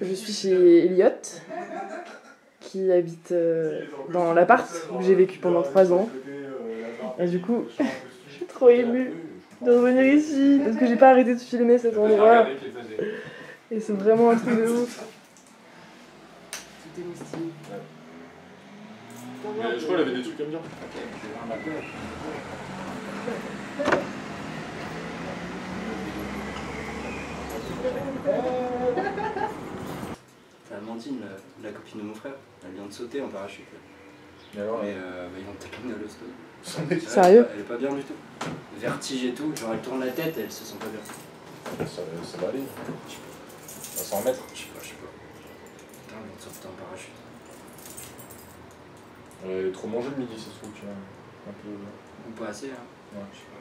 Je suis chez Elliot, qui habite dans l'appart où j'ai vécu pendant 3 ans. Et du coup, je suis trop émue de revenir ici parce que j'ai pas arrêté de filmer cet endroit. Et c'est vraiment un truc de ouf. Tout est moustillé. Mais je crois qu'il avait des trucs comme bien. C'est Amandine, la copine de mon frère. Elle vient de sauter en parachute. Mais ils vont taper le stone. Sérieux? Elle est pas bien du tout. Vertige et tout, genre elle tourne la tête et elle se sent pas bien. Ça va aller. À 100 mètres. Je sais pas. Putain, elle vient de sauter en parachute. Elle est trop mangée le midi, ça se trouve, tu vois. Un peu. Ou pas assez, hein. Ouais. Je sais pas.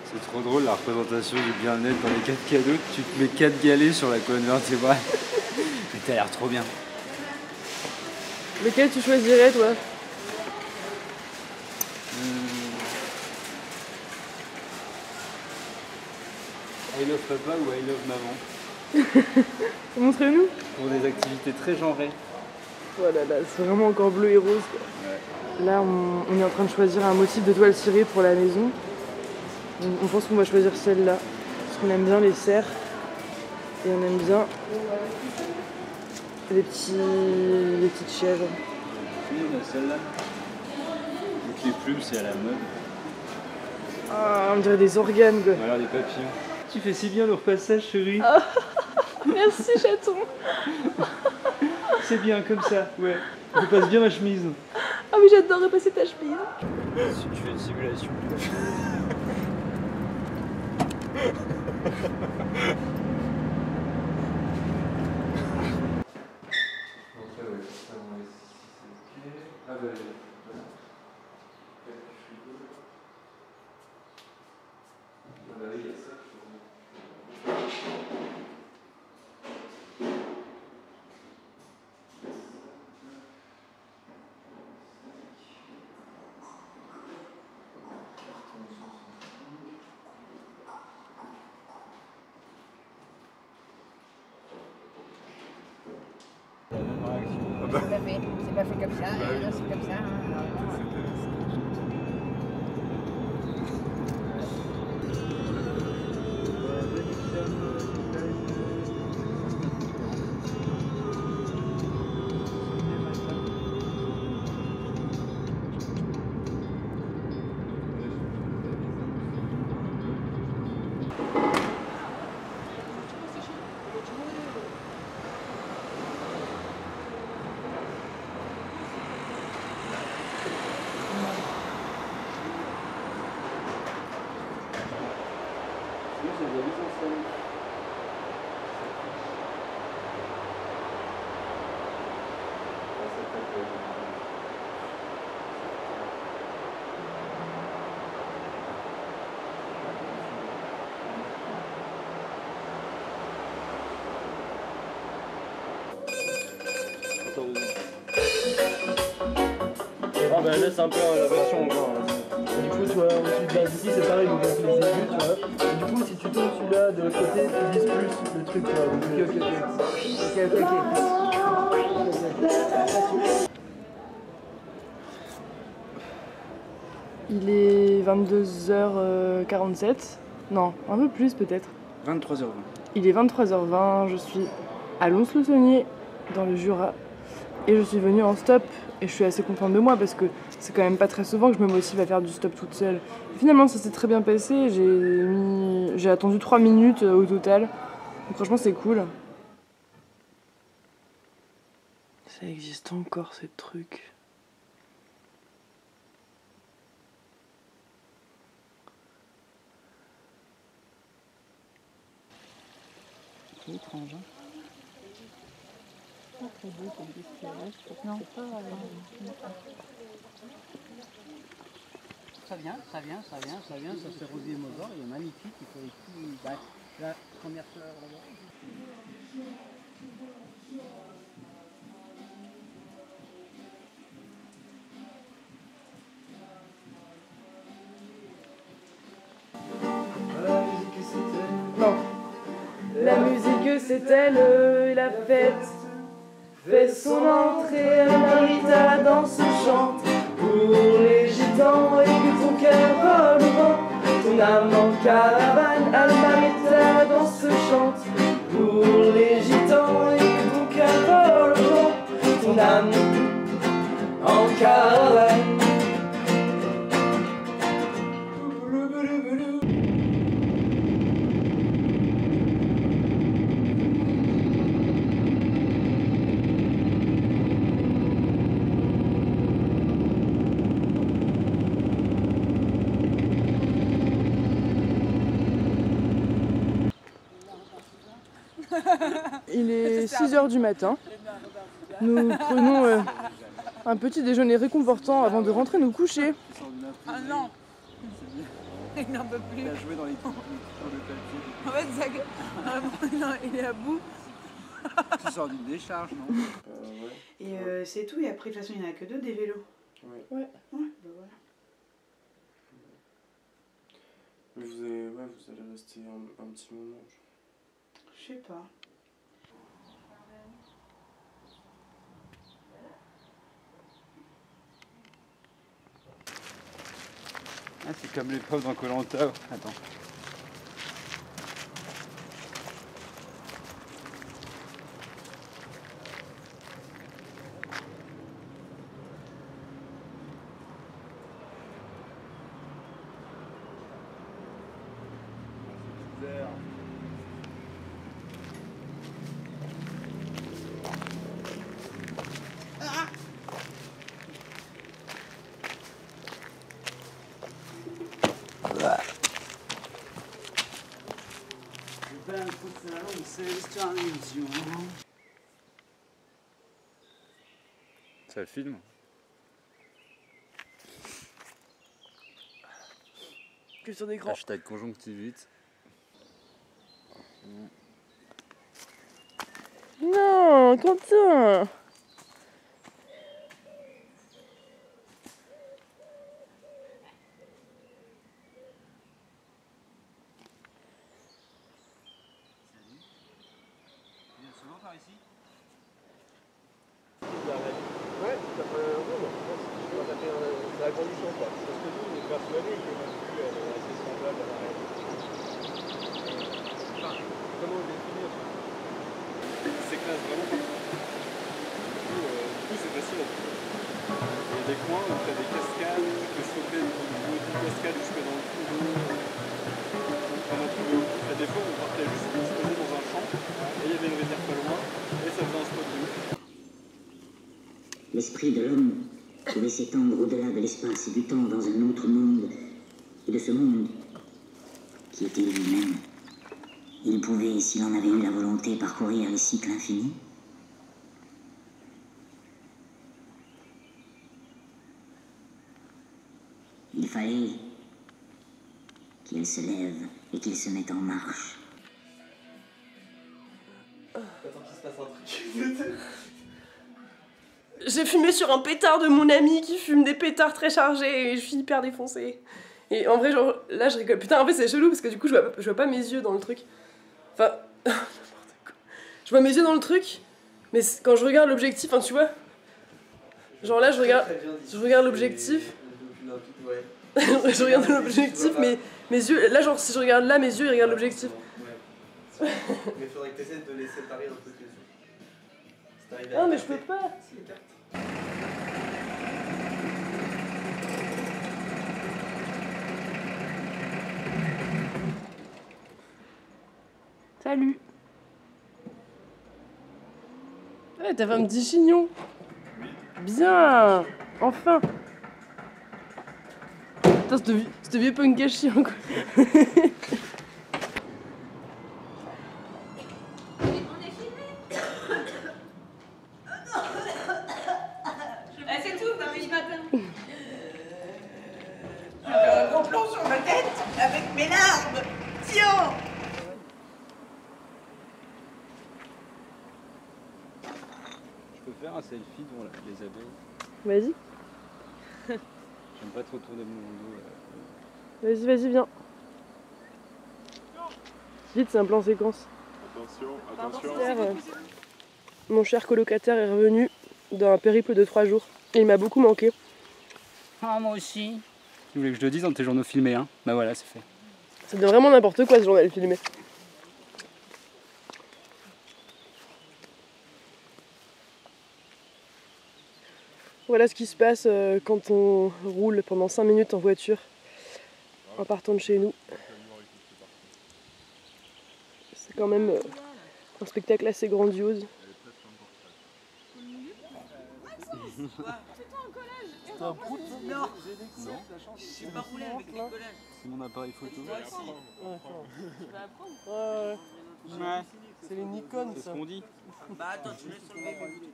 C'est trop drôle la représentation du bien-être dans les 4 cadeaux. Tu te mets 4 galets sur la colonne vertébrale. Mais t'as l'air trop bien. Lequel tu choisirais, toi? I love papa ou I love maman? Montrez-nous. Pour des activités très genrées. Voilà, là, c'est vraiment encore bleu et rose, quoi. Ouais. Là, on est en train de choisir un motif de toile cirée pour la maison. On pense qu'on va choisir celle-là, parce qu'on aime bien les cerfs et on aime bien les petites chèvres. Oui, on a celle-là. Donc les plumes, c'est à la mode. Ah, on dirait des organes, quoi. Voilà, des papillons. Tu fais si bien le repassage, chérie. Merci, chaton. C'est bien, comme ça, ouais. Je passe bien ma chemise. Ah oui, j'adore repasser ta chemise. Si tu fais une simulation. C'est pas fait comme ça, là c'est comme ça. Ah bah là c'est un peu la version encore. Du coup, tu vois, ensuite vers ici, c'est pareil, donc avec les aigus, tu vois. Et du coup, si tu tournes celui-là de l'autre côté, tu vises plus le truc, tu vois. Donc, ok. Il est 22h47. Non, un peu plus peut-être. 23h20. Il est 23h20, je suis à Lons-le-Saunier, dans le Jura. Et je suis venue en stop. Et je suis assez contente de moi parce que c'est quand même pas très souvent que je me motive à faire du stop toute seule. Et finalement, ça s'est très bien passé. J'ai attendu 3 minutes au total. Donc franchement, c'est cool. Ça existe encore, ces trucs. C'est étrange, hein. Pas très beau comme bestiaire. Non, pas ça vient, ça c'est Rosier Mozart, il est magnifique, il fait ici, la première fleur là-bas. Non. La musique c'est elle et la fête fait son entrée, Marita danse chante pour les gitans et que ton cœur vole au vent, ton âme en caravane, Marita danse chante pour les gitans et que ton cœur vole au vent, ton âme en caravane. Il est 6h du matin. Nous prenons un petit déjeuner réconfortant avant de rentrer nous coucher. Ah non. Il n'en peut plus. Il a joué dans les tours de papier. En fait, non, il est à bout. Tu sors d'une décharge, non? Et c'est tout, et après de toute façon il n'y en a que 2 des vélos. Ouais. Ouais, bah voilà. Mais vous allez rester un petit moment. Je sais pas. Ah, c'est comme l'épreuve dans Koh-Lanta. Attends. Ça filme. Question d'écran. Hashtag conjonctivite. Non, Quentin. Souvent par ici? Ouais, c'est la condition quoi. Parce que nous, on est persuadés que notre vue elle est assez semblable à la réalité. Enfin, comment le définir? C'est classe vraiment pas. Du coup, c'est facile à trouver. Il y a des coins où tu as des cascades, tu peux sauter du haut d'une cascade jusque dans le trou d'eau. On a trouvé où? À des fois, on partait juste se poser dans un champ, et il y avait une rivière pas loin, et ça faisait un spot de ouf. L'esprit de l'homme pouvait s'étendre au-delà de l'espace et du temps dans un autre monde, et de ce monde qui était lui-même. Il pouvait, s'il en avait eu la volonté, parcourir les cycles infinis. Il fallait qu'il se lève et qu'il se mette en marche. Attends qu'il se passe un truc. j'ai fumé sur un pétard de mon ami qui fume des pétards très chargés et je suis hyper défoncée. Et en vrai, genre, là je rigole. Putain, en fait, c'est chelou parce que du coup, je vois pas mes yeux dans le truc. Enfin, n'importe quoi. Je vois mes yeux dans le truc, mais quand je regarde l'objectif, enfin, tu vois. Genre là, je regarde l'objectif. Je regarde l'objectif, mais mes yeux. Là, genre, si je regarde là, mes yeux, ils regardent l'objectif. Mais il faudrait que tu essaies de les séparer un peu tes yeux. Non, mais je peux pas. Salut. Ouais, t'as fait un petit chignon. Bien. Enfin. Putain, ce vieux punk à chien, quoi. C'est tout, depuis ce matin. J'ai un gros plomb sur ma tête avec mes larmes. Tiens. Je peux faire un selfie devant les abeilles. Vas-y. J'aime pas trop tourner mon dos. Vas-y, viens. Vite, c'est un plan séquence. Attention. Mon cher colocataire est revenu d'un périple de 3 jours. Et il m'a beaucoup manqué. Ah, moi aussi. Tu voulais que je te dise dans tes journaux filmés, hein? Bah voilà, c'est fait. C'est vraiment n'importe quoi ce journal filmé. Voilà ce qui se passe quand on roule pendant 5 minutes en voiture en partant de chez nous. C'est quand même un spectacle assez grandiose. C'est un prout? Non. Je suis pas roulé avec les collages. C'est mon appareil photo. Ouais. C'est les Nikon, C'est ça. ce qu'on dit. Bah attends, tu laisses sur le bébé.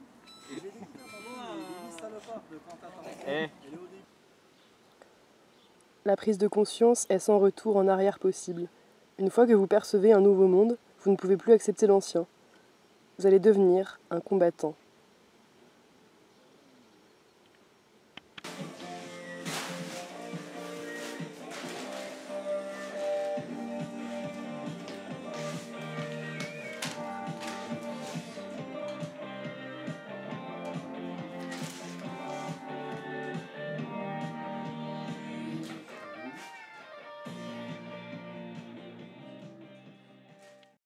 Eh. La prise de conscience est sans retour en arrière possible. Une fois que vous percevez un nouveau monde, vous ne pouvez plus accepter l'ancien. Vous allez devenir un combattant.